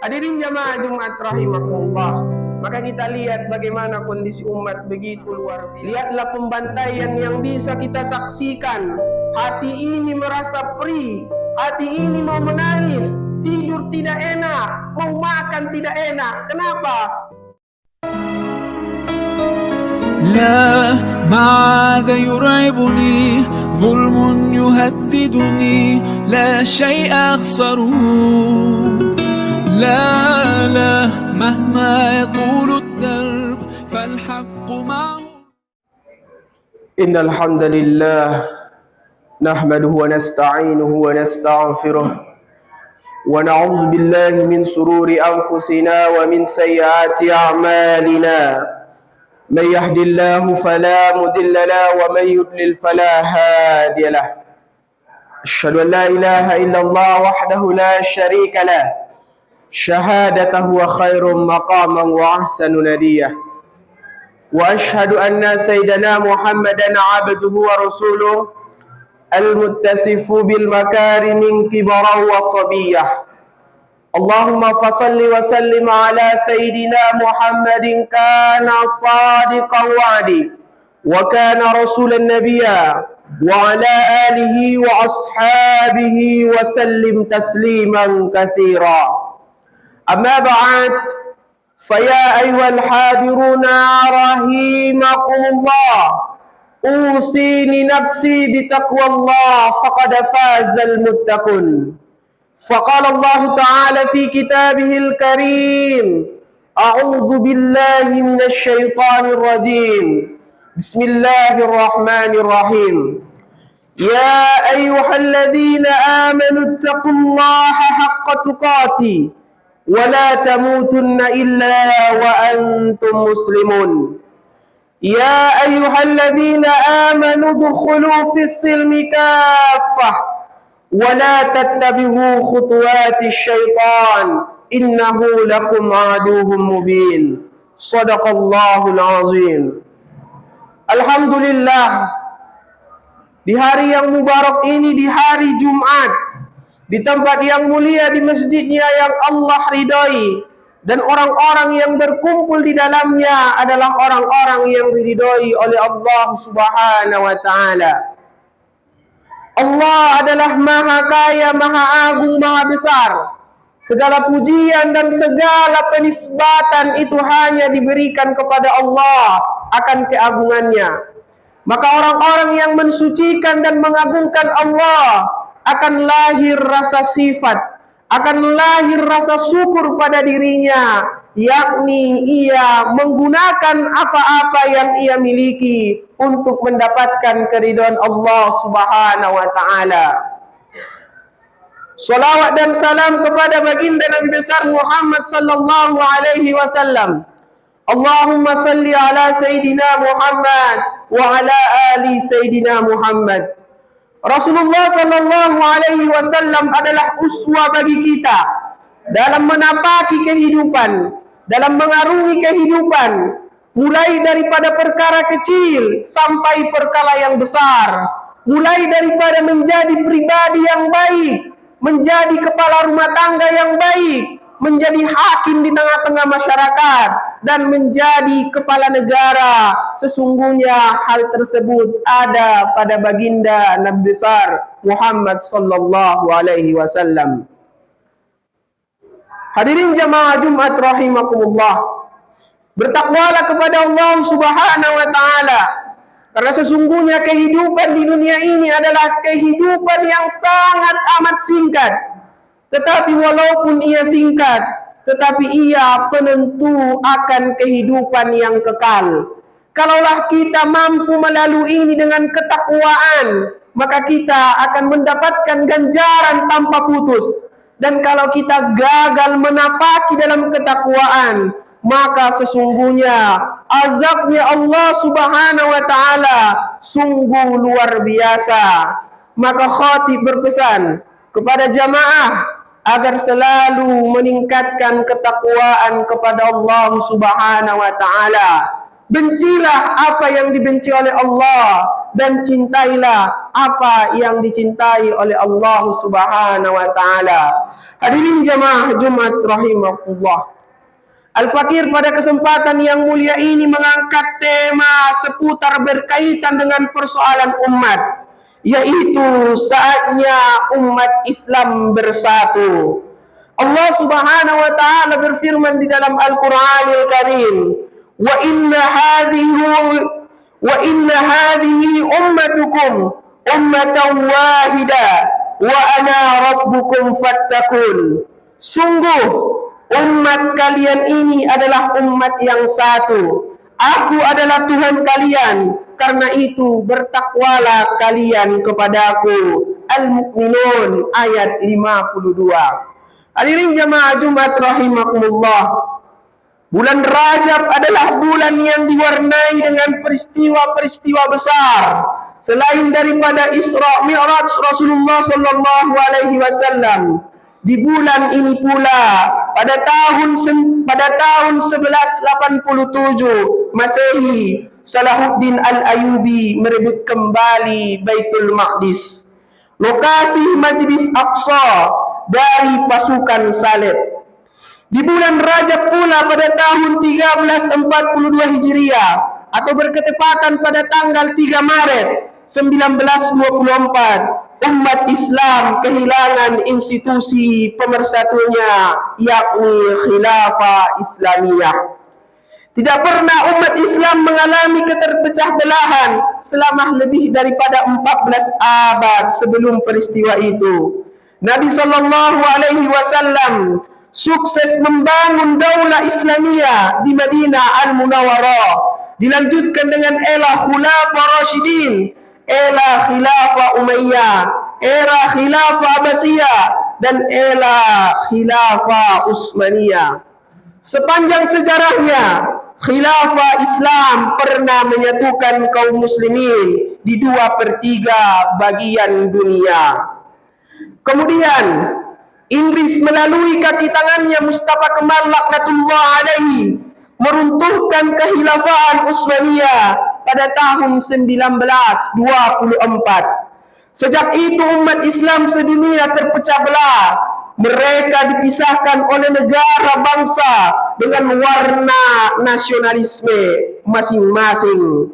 Hadirin jamaah Jumat rahimakumullah, maka kita lihat bagaimana kondisi umat begitu luar biasa. Lihatlah pembantaian yang bisa kita saksikan. Hati ini merasa perih, hati ini mau menangis, tidur tidak enak, mau makan tidak enak. Kenapa? لا ما عاد يرعبني ظلم يهددني لا شيء أخسره لا مهما يطول الدرب فالحق معه إن الحمد لله نحمده ونستعينه ونستغفره ونعوذ بالله من شرور أنفسنا ومن سيئات أعمالنا من يهد الله فلا مضل له ومن يضلل فلا هادي له أشهد أن لا إله إلا الله وحده لا شريك له شهادته خير مقاما وأحسن نديا وأشهد أن سيدنا محمدا عبده ورسوله المتصف بالمكارم كبرا وصبيا اللهم فصل وسلم على سيدنا محمد كان صادق الوعد وكان رسولا نبيا وعلى آله وأصحابه وسلم تسليما كثيرا أما بعد فيا أيها الحاضرون رحمكم الله أوصيني نفسي بتقوى الله فقد فاز المتقون فقال الله تعالى في كتابه الكريم أعوذ بالله من الشيطان الرجيم بسم الله الرحمن الرحيم يا أيها الذين آمنوا اتقوا الله حق تقاته ولا تموتن إلا وأنتم مسلمون يا أيها الذين آمنوا ادخلوا في السلم كافة ولا تتبعوا خطوات الشيطان إنه لكم عدو مبين صدق الله العظيم. Alhamdulillah, di hari yang mubarak ini, di hari Jumat, di tempat yang mulia, di masjidnya yang Allah ridhai, dan orang-orang yang berkumpul di dalamnya adalah orang-orang yang diridhai oleh Allah Subhanahu wa Ta'ala. Allah adalah Maha Kaya, Maha Agung, Maha Besar. Segala pujian dan segala penisbatan itu hanya diberikan kepada Allah akan keagungannya. Maka orang-orang yang mensucikan dan mengagungkan Allah akan lahir rasa sifat, akan lahir rasa syukur pada dirinya, yakni ia menggunakan apa-apa yang ia miliki untuk mendapatkan keridhaan Allah Subhanahu wa Ta'ala. Salawat dan salam kepada baginda Nabi besar Muhammad sallallahu alaihi wasallam. Allahumma salli ala Sayyidina Muhammad wa ala ali Sayyidina Muhammad. Rasulullah sallallahu alaihi wasallam adalah uswah bagi kita dalam menapaki kehidupan, dalam mengarungi kehidupan, mulai daripada perkara kecil sampai perkara yang besar, mulai daripada menjadi pribadi yang baik, menjadi kepala rumah tangga yang baik, menjadi hakim di tengah-tengah masyarakat, dan menjadi kepala negara. Sesungguhnya hal tersebut ada pada baginda Nabi besar Muhammad sallallahu alaihi wasallam. Hadirin jamaah Jumat rahimakumullah, bertakwalah kepada Allah Subhanahu wa Ta'ala, karena sesungguhnya kehidupan di dunia ini adalah kehidupan yang sangat amat singkat. Tetapi walaupun ia singkat, tetapi ia penentu akan kehidupan yang kekal. Kalaulah kita mampu melalui ini dengan ketakwaan, maka kita akan mendapatkan ganjaran tanpa putus. Dan kalau kita gagal menapaki dalam ketakwaan, maka sesungguhnya azabnya Allah Subhanahu wa Ta'ala sungguh luar biasa. Maka khatib berpesan kepada jamaah agar selalu meningkatkan ketakwaan kepada Allah Subhanahu wa Ta'ala. Bencilah apa yang dibenci oleh Allah, dan cintailah apa yang dicintai oleh Allah Subhanahu wa Ta'ala. Hadirin jamaah Jumat rahimakumullah. Al-Fakir pada kesempatan yang mulia ini mengangkat tema seputar berkaitan dengan persoalan umat, yaitu saatnya umat Islam bersatu. Allah Subhanahu wa taala berfirman di dalam Al-Qur'anul Karim, "Wa inna hadhihi ummatukum ummatan wahida wa ana rabbukum fattaqun." Sungguh umat kalian ini adalah umat yang satu. Aku adalah Tuhan kalian. Karena itu bertakwalah kalian kepadaku. Al-Mu'minun ayat 52. Hadirin jamaah Jumat rahimakumullah. Bulan Rajab adalah bulan yang diwarnai dengan peristiwa-peristiwa besar. Selain daripada Isra Mi'raj Rasulullah sallallahu alaihi wasallam, di bulan ini pula pada tahun 1187 Masehi, Salahuddin Al-Ayyubi merebut kembali Baitul Maqdis, lokasi Majlis Aqsa dari pasukan Salib. Di bulan Rajab pula pada tahun 1342 Hijriah atau berketepatan pada tanggal 3 Maret 1924, umat Islam kehilangan institusi pemersatunya, yakni Khilafah Islamiyah. Tidak pernah umat Islam mengalami keterpecah belahan selama lebih daripada 14 abad sebelum peristiwa itu. Nabi sallallahu alaihi wasallam sukses membangun daulah Islamiyah di Madinah Al-Munawwarah, dilanjutkan dengan era Khulafa Rasyidin, era Khilafah Umayyah, era Khilafah Abbasiyah, dan era Khilafah Utsmaniyah. Sepanjang sejarahnya, Khilafah Islam pernah menyatukan kaum muslimin di 2/3 bagian dunia. Kemudian Inggris melalui kaki tangannya Mustafa Kemal laknatullah alaihi meruntuhkan kekhilafaan Utsmaniyah pada tahun 1924. Sejak itu umat Islam sedunia terpecah belah. Mereka dipisahkan oleh negara bangsa dengan warna nasionalisme masing-masing.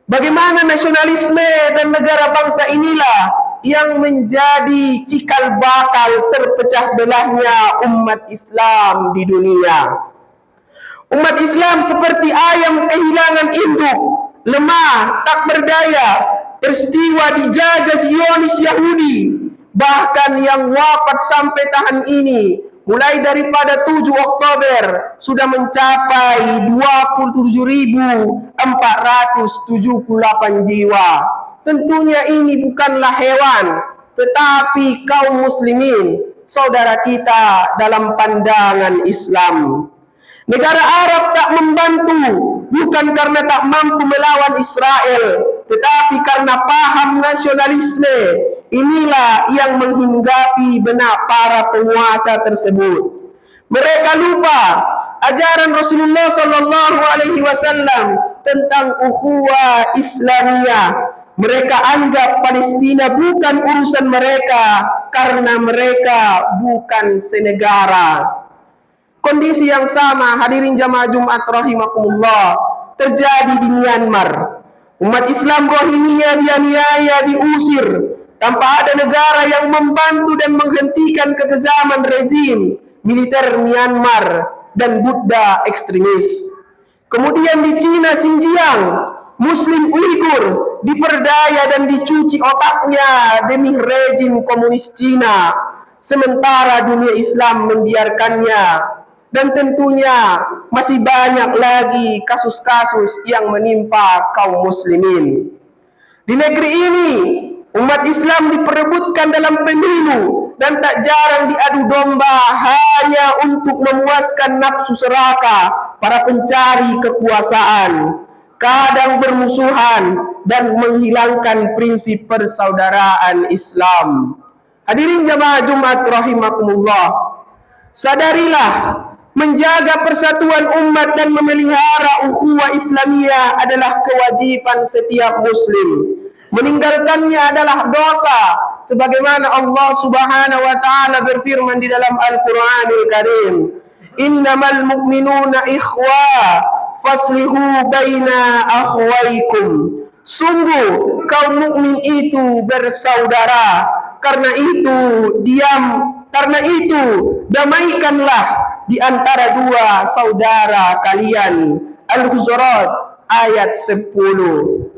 Bagaimana nasionalisme dan negara bangsa inilah yang menjadi cikal bakal terpecah belahnya umat Islam di dunia. Umat Islam seperti ayam kehilangan induk, lemah, tak berdaya, peristiwa dijajah Zionis Yahudi, bahkan yang wafat sampai tahun ini, mulai daripada 7 Oktober, sudah mencapai 27.478 jiwa. Tentunya ini bukanlah hewan, tetapi kaum muslimin, saudara kita dalam pandangan Islam. Negara Arab tak membantu, bukan karena tak mampu melawan Israel, tetapi karena paham nasionalisme. Inilah yang menghinggapi benak para penguasa tersebut. Mereka lupa ajaran Rasulullah sallallahu alaihi wasallam tentang ukhuwah Islamiyah. Mereka anggap Palestina bukan urusan mereka karena mereka bukan senegara. Kondisi yang sama, hadirin jamaah Jumat rahimakumullah, terjadi di Myanmar. Umat Islam Rohingya dianiaya, diusir tanpa ada negara yang membantu dan menghentikan kekejaman rezim militer Myanmar dan Buddha ekstremis. Kemudian di Cina Xinjiang, Muslim Uighur diperdaya dan dicuci otaknya demi rezim komunis Cina, sementara dunia Islam membiarkannya. Dan tentunya masih banyak lagi kasus-kasus yang menimpa kaum muslimin. Di negeri ini, umat Islam diperebutkan dalam pemilu dan tak jarang diadu domba hanya untuk memuaskan nafsu serakah para pencari kekuasaan. Kadang bermusuhan dan menghilangkan prinsip persaudaraan Islam. Hadirin jamaah Jumat rahimakumullah, sadarilah, menjaga persatuan umat dan memelihara ukhuwah Islamiyah adalah kewajiban setiap muslim. Meninggalkannya adalah dosa, sebagaimana Allah Subhanahu wa taala berfirman di dalam Al-Qur'anul Karim, "Innamal mu'minuna ikhwa faslihu baina akhwaikum." Sungguh kaum mukmin itu bersaudara, karena itu damaikanlah di antara dua saudara kalian. Al-Hujurat ayat 10.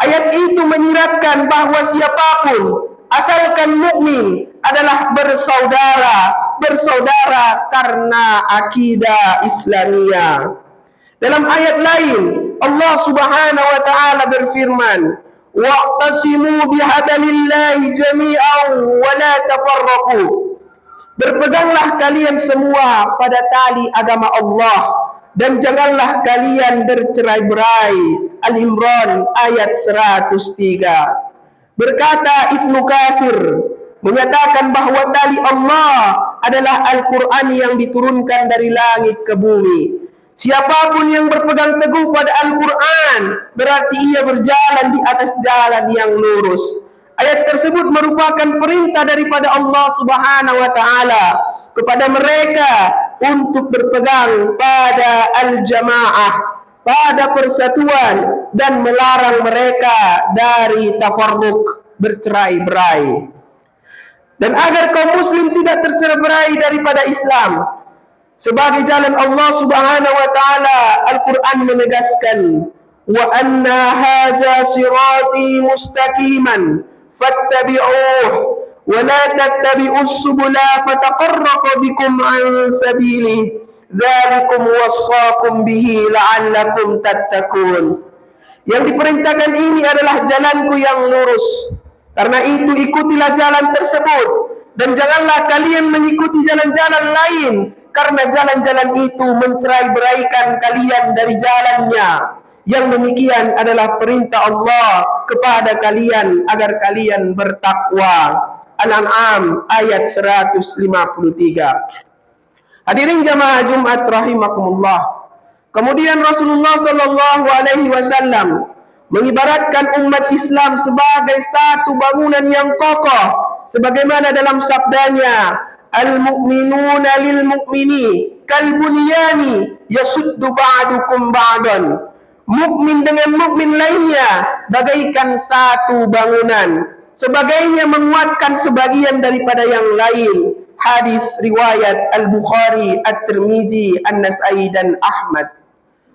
Ayat itu menyiratkan bahwa siapapun asalkan mukmin adalah bersaudara karena akidah Islamiyah. Dalam ayat lain Allah Subhanahu wa taala berfirman, "Wa'tasimu bihablillahi jami'an wa la tafarraqu." Berpeganglah kalian semua pada tali agama Allah dan janganlah kalian bercerai-berai. Al-Imran ayat 103. Berkata Ibnu Katsir menyatakan bahwa tali Allah adalah Al-Quran yang diturunkan dari langit ke bumi. Siapapun yang berpegang teguh pada Al-Quran berarti ia berjalan di atas jalan yang lurus. Ayat tersebut merupakan perintah daripada Allah Subhanahu wa taala kepada mereka untuk berpegang pada al-jamaah, pada persatuan, dan melarang mereka dari tafarruq, bercerai-berai. Dan agar kaum muslim tidak tercerai-berai daripada Islam, sebagai jalan Allah Subhanahu wa taala, Al-Qur'an menegaskan, "Wa anna hadza sirati mustaqiman fattabi'uhu wa la tattabi'us subula fataqarraqa bikum an sabilihi dzalikum wassaqum bihi la'allakum tattaqun." Yang diperintahkan ini adalah jalanku yang lurus. Karena itu ikutilah jalan tersebut dan janganlah kalian mengikuti jalan-jalan lain, karena jalan-jalan itu mencerai-beraikan kalian dari jalannya. Yang demikian adalah perintah Allah kepada kalian agar kalian bertakwa. Al-An'am ayat 153. Hadirin jamaah Jumat rahimakumullah. Kemudian Rasulullah sallallahu alaihi wasallam mengibaratkan umat Islam sebagai satu bangunan yang kokoh, sebagaimana dalam sabdanya, "Al-mu'minuna lil-mu'mini kal-bunyani yasuddu ba'dukum ba'dan." Mukmin dengan mukmin lainnya bagaikan satu bangunan, sebagainya menguatkan sebagian daripada yang lain. Hadis riwayat Al-Bukhari, At-Tirmizi, An-Nasai, dan Ahmad.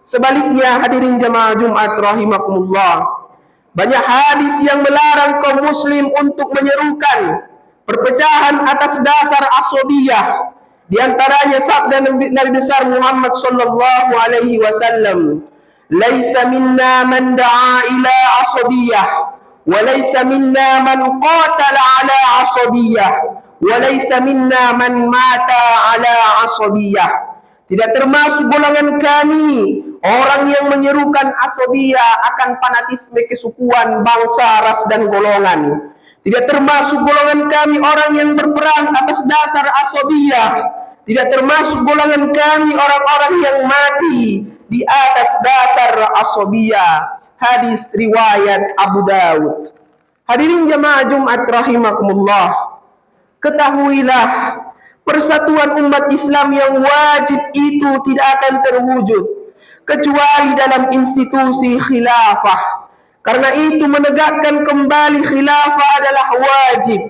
Sebaliknya hadirin jamaah Jumat rahimakumullah, banyak hadis yang melarang kaum muslim untuk menyerukan perpecahan atas dasar asabiyah. Di antaranya sabda Nabi besar Muhammad sallallahu alaihi wasallam, "Laisa minna man da'a ila asabiyah, wa laisa minna man qatala ala asabiyah, wa laisa minna man mata ala asabiyah." Tidak termasuk golongan kami orang yang menyerukan asabiyah akan fanatisme kesukuan, bangsa, ras, dan golongan. Tidak termasuk golongan kami orang yang berperang atas dasar asabiyah. Tidak termasuk golongan kami orang-orang yang mati di atas dasar asabiyah. Hadis riwayat Abu Dawud. Hadirin jamaah Jumat rahimakumullah, ketahuilah persatuan umat Islam yang wajib itu tidak akan terwujud kecuali dalam institusi khilafah. Karena itu menegakkan kembali khilafah adalah wajib.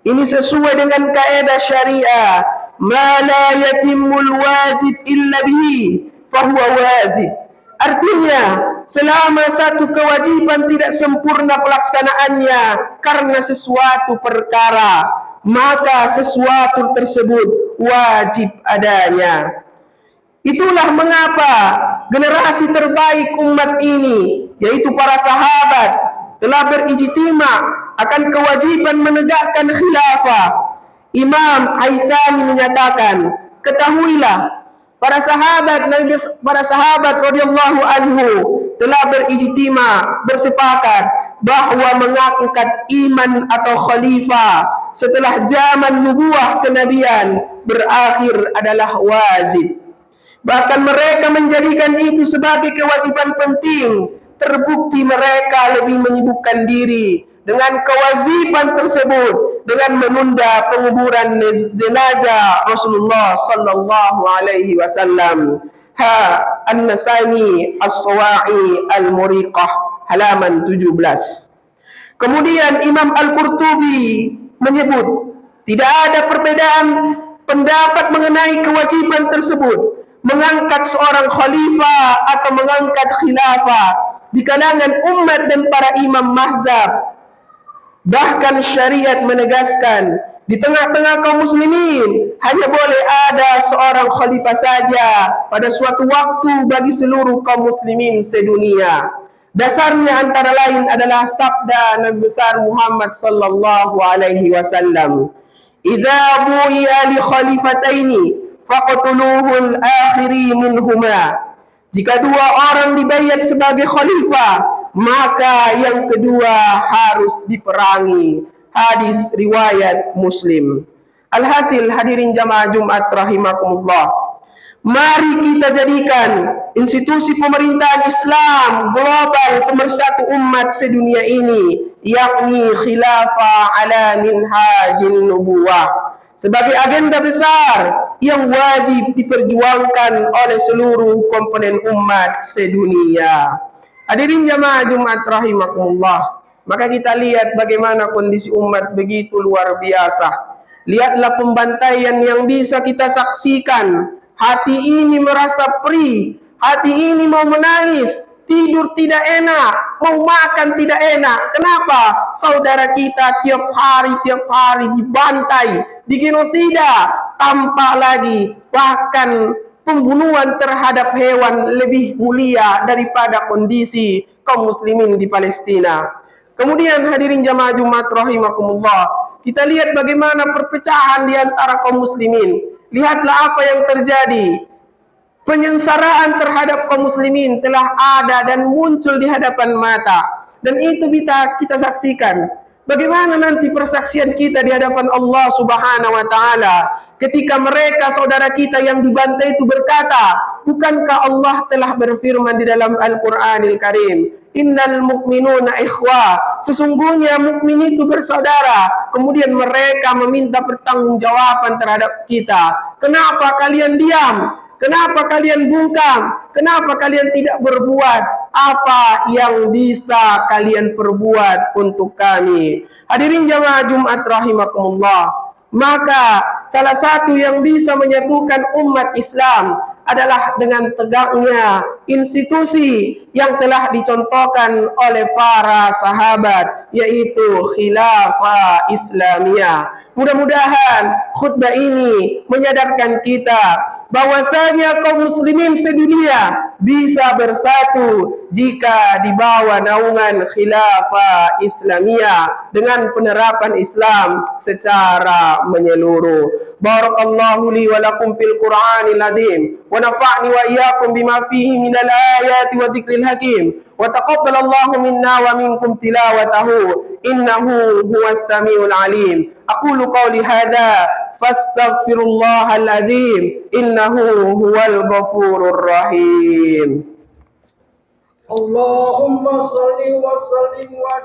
Ini sesuai dengan kaidah syariah, "Ma la yatimmul wajib illa bihi fahuwa wajib." Artinya, selama satu kewajiban tidak sempurna pelaksanaannya karena sesuatu perkara, maka sesuatu tersebut wajib adanya. Itulah mengapa generasi terbaik umat ini, yaitu para sahabat, telah berijtima akan kewajiban menegakkan khilafah. Imam Aisami menyatakan, ketahuilah para sahabat radhiyallahu anhu telah berijtima, bersepakat bahwa mengangkat iman atau khalifah setelah zaman nubuah kenabian berakhir adalah wajib. Bahkan mereka menjadikan itu sebagai kewajiban penting terbukti mereka lebih menyibukkan diri dengan kewajiban tersebut dengan menunda penguburan jenazah Rasulullah sallallahu alaihi wasallam. An-Nasani As-Sawa'i Al-Muriqah halaman 17. Kemudian Imam Al-Qurtubi menyebut tidak ada perbedaan pendapat mengenai kewajiban tersebut mengangkat seorang khalifah atau mengangkat khilafah di kalangan umat dan para imam mazhab. Bahkan syariat menegaskan di tengah-tengah kaum muslimin hanya boleh ada seorang khalifah saja pada suatu waktu bagi seluruh kaum muslimin sedunia. Dasarnya antara lain adalah sabda Nabi besar Muhammad sallallahu alaihi wasallam, "Idza bu'iya li khalifataini faqtuluhul akhiri minhuma." Jika dua orang dibayat sebagai khalifah, maka yang kedua harus diperangi. Hadis riwayat Muslim. Alhasil hadirin jamaah Jumat rahimakumullah, mari kita jadikan institusi pemerintahan Islam global pemersatu umat sedunia ini, yakni khilafah ala minhajin nubuwah, sebagai agenda besar yang wajib diperjuangkan oleh seluruh komponen umat sedunia. Hadirin jamaah Jumat rahimakumullah, maka kita lihat bagaimana kondisi umat begitu luar biasa. Lihatlah pembantaian yang bisa kita saksikan. Hati ini merasa perih, hati ini mau menangis, tidur tidak enak, mau makan tidak enak. Kenapa? Saudara kita tiap hari dibantai, digenosida, tampak lagi bahkan pembunuhan terhadap hewan lebih mulia daripada kondisi kaum muslimin di Palestina. Kemudian hadirin jamaah Jumat rahimakumullah, kita lihat bagaimana perpecahan di antara kaum muslimin. Lihatlah apa yang terjadi. Penyengsaraan terhadap kaum muslimin telah ada dan muncul di hadapan mata. Dan itu bisa kita saksikan. Bagaimana nanti persaksian kita di hadapan Allah Subhanahu wa taala ketika mereka saudara kita yang dibantai itu berkata, bukankah Allah telah berfirman di dalam Al-Qur'anil Karim, "Innal mu'minuna ikhwah." Sesungguhnya mukmin itu bersaudara. Kemudian mereka meminta pertanggungjawaban terhadap kita. Kenapa kalian diam? Kenapa kalian bungkam? Kenapa kalian tidak berbuat apa yang bisa kalian perbuat untuk kami? Hadirin jamaah Jumat rahimakumullah, maka salah satu yang bisa menyatukan umat Islam adalah dengan tegaknya institusi yang telah dicontohkan oleh para sahabat, yaitu khilafah Islamiyah. Mudah-mudahan khutbah ini menyadarkan kita bahwasanya kaum muslimin sedunia bisa bersatu jika di bawah naungan khilafah Islamiyah dengan penerapan Islam secara menyeluruh. Barakallahu li wa lakum fil Qur'anil azim wa nafa'ni wa iyyakum bima fihi minal ayati wa dzikril hakim wa taqabbalallahu minna wa minkum tilawatahu innahu huwas samiul alim. Aqulu qawli hadza fastaghfirullahal azim innahu huwal ghafurur rahim. Allahumma salli wa sallim wa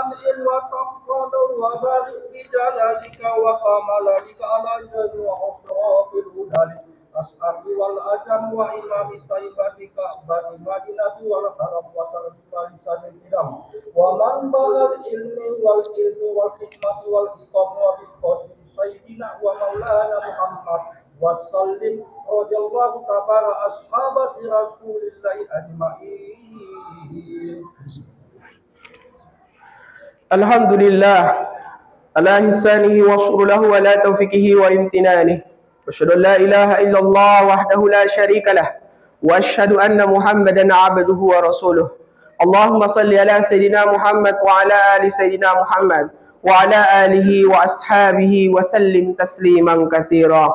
an'im wa taqaddam wa barik bi jalalika wa kamalika ala jazzi wa asrafil hudalik ashabi wal ajam wa imami taibatika bani madinati wal haram wa tarjuma lisanil kiram wa man ba'al ilmi wal hikmati wal iqam wa bi qasim sayyidina wa maulana Muhammad wa sallim radhiyallahu ta'ala ashabati rasulillahi ajma'in. Alhamdulillah ala ihsanihi wa syukru lahu wa la taufiqihi wa imtinanihi. Wa asyhadu an la ilaha illallah wahdahu la syarika lah wa asyhadu anna Muhammadan abduhu wa rasuluh. Allahumma salli ala sayyidina Muhammad wa ala ali sayyidina Muhammad wa ala alihi wa ashabihi wa sallim tasliman katsira.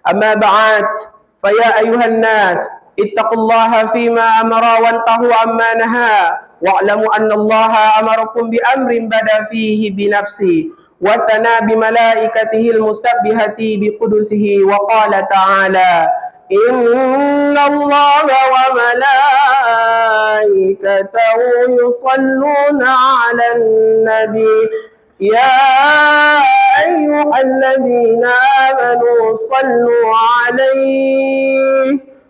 Amma ba'd, fa ya ayuhan nas ittaqullaha fima amara wantahu amma naha wa'lamu anna Allaha amarakum bi amrin bada fihi bi nafsi wa thana bi malaikatihi al-musabbihati bi qudusihi wa qala ta'ala إن الله وملائكته يصلون على النبي يا أيها الذين آمنوا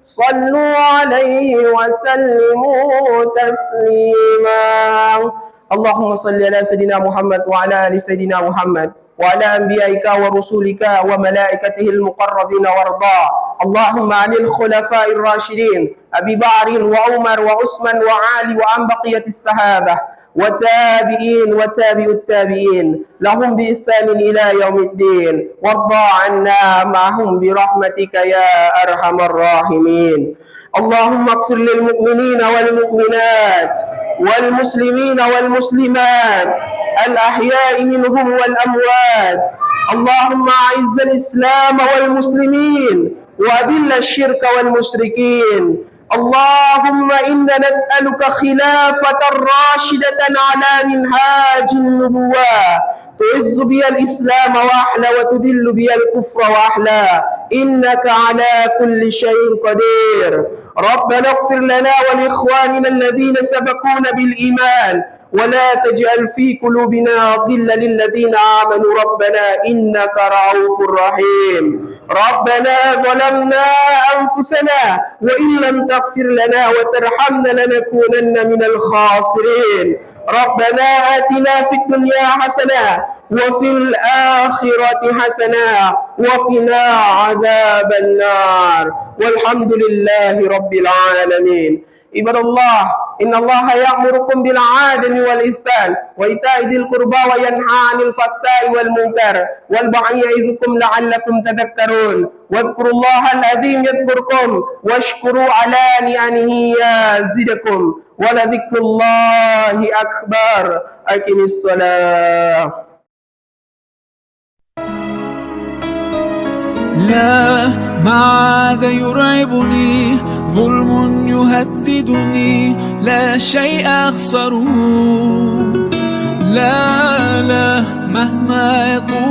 صلوا عليه وسلموا تسليما. اللهم صل على سيدنا محمد وعلى آل سيدنا محمد وعلى أنبيائك ورسولك وملائكته المقربين وارضى اللهم عن الخلفاء الراشدين أبي بكر وعمر وعثمان وعلي وعن بقية الصحابة والتابعين وتابع التابعين لهم بإحسان إلى يوم الدين، وارضى عنا معهم برحمتك يا أرحم الراحمين. اللهم اغفر للمؤمنين والمؤمنات والمسلمين والمسلمات الأحياء منهم والأموات. اللهم أعز الإسلام والمسلمين وأذل الشرك والمشركين. اللهم إنا نسألك خلافة راشدة على منهاج النبوة تعز بها الإسلام وأحلى وتذل بها الكفر وأحلى، إنك على كل شيء قدير. ربنا اغفر لنا ولإخواننا الذين سبقونا بالإيمان ولا تجعل في قلوبنا غلا للذين آمنوا ربنا إنك رؤوف رحيم. ربنا ظلمنا أنفسنا وإن لم تغفر لنا وترحمنا لنكونن من الخاسرين. ربنا آتنا في الدنيا حسنة وفي الآخرة حسنة وقنا عذاب النار، والحمد لله رب العالمين. عباد الله، إن الله يأمركم بالعدل والإحسان وإيتاء ذي القربى وينهى عن الفحشاء والمنكر والبغي يعظكم لعلكم تذكرون. واذكروا الله العظيم يذكركم واشكروا على نعمه يزدكم ولذكر الله أكبر. أقم الصلاة. لا معاذ يرعبني ظلم يهددني لا شيء أخسره لا مهما يطول